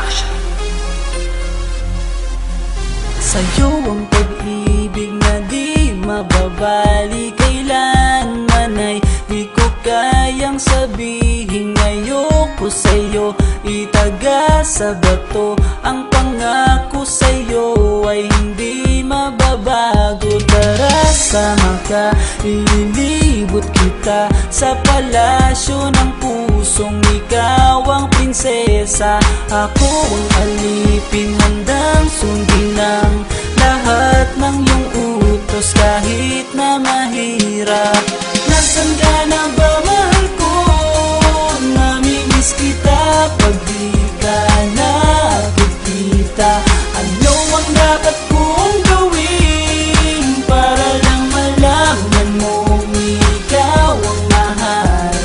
Production. Sa'yo ang pag-ibig na di mababali, kailanman ay di ko kayang sabihin. Ayoko sa'yo itaga sa bato, ang pangako sa'yo ay hindi mababago. Tara, sama ka, ililibot kita sa palasyo ng pusong ikaw ang prinsesa. Ako ang alipin, handang sundin ang lahat ng iyong utos kahit na mahirap. Nasaan ka na ba, mahal ko? Namimiss kita pag di ka nakikita. Ano ang dapat kong gawin para lang malaman mong ikaw ang mahal?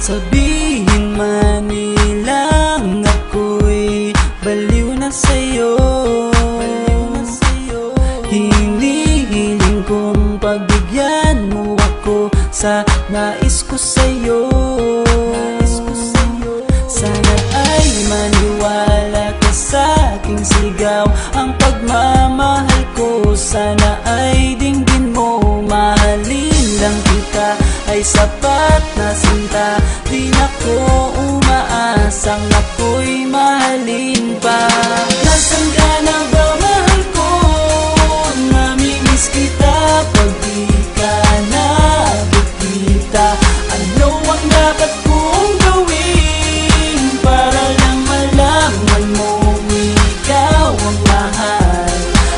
Sabihin man nilang ako'y baliw na sa'yo, hinihiling kong pagbigyan mo ako sa nais ko sa'yo. Sana ay maniwala ka sa aking sigaw, ang pagmamahal ko sana ay dinggin mo. Mahalin lang kita ay sapat na sinta, di na ko umaasang ako'y mahalin pa. Nasaan ka na ba, mahal ko? Namimiss kita pag di ka nakikita. Ano ang dapat kong gawin para lang malaman mong ikaw ang mahal?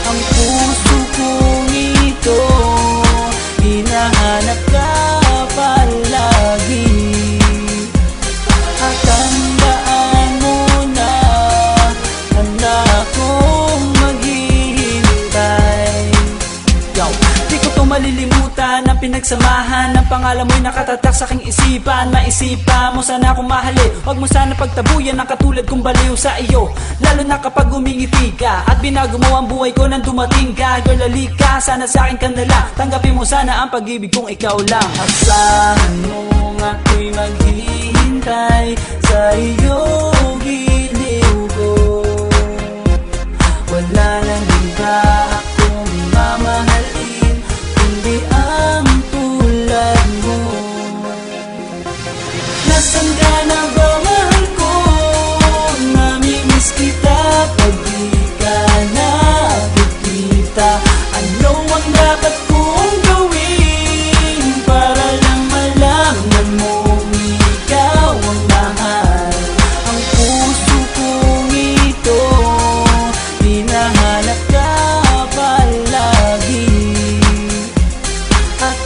Ang puso kong ito hinahanap ka palagi, at tandaan mo na handa akong maghihintay. Yo, di ko to malilimutan ang pinagsamahan ng pangalan mo'y nakatatak sa aking isipan. Maisipan mo sana akong mahalin, huwag mo sana pagtabuyan ang katulad kong baliw sa iyo. Lalo na kapag umingiti ka at binago mo ang buhay ko nang dumating ka. Girl, halika, sana sa akin ka na lang, tanggapin mo sana ang pag-ibig kong ikaw lang. Asahan mo ako'y maghihintay sa iyong giliw ko. Wala nang iba akong mamahalin kundi ang tulad mo. Nasaan ka na ba, mahal ko? Namimiss kita pag di ka nakikita. Ano ang dapat kong gawin para lang malaman mong ikaw ang mahal? Ang puso kong ito hinahanap ka palagi, at